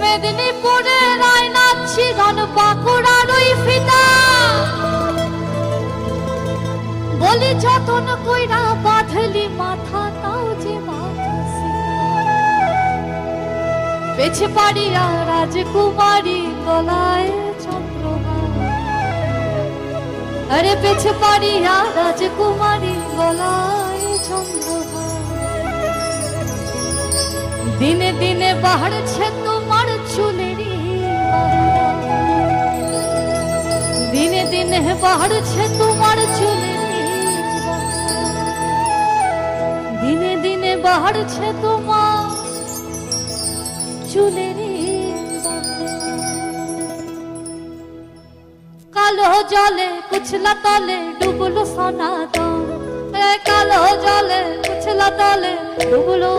মেদিনীপুরে রায়নাথছি ধন বাঁকুড়ার ওই ফিতা বলি যতন কইরা বাঁধলি মাথা তাও যে পেছে পাড়িয়া রাজকুমারী গলায় চন্দ্রহার আরে পেছে পাড়িয়া রাজকুমারী গলায় চন্দ্রহার দিনে দিনে বাড়ছে তোমার চুলেরই দিনে দিনে বাড়ছে তোমার চুলেরই দিনে দিনে বাড়ছে তোমার চুলেরই কালো জলে কুছলা তলে ডুবলো সোনা দাম কালো জলে কুছলা তলে ডুবলো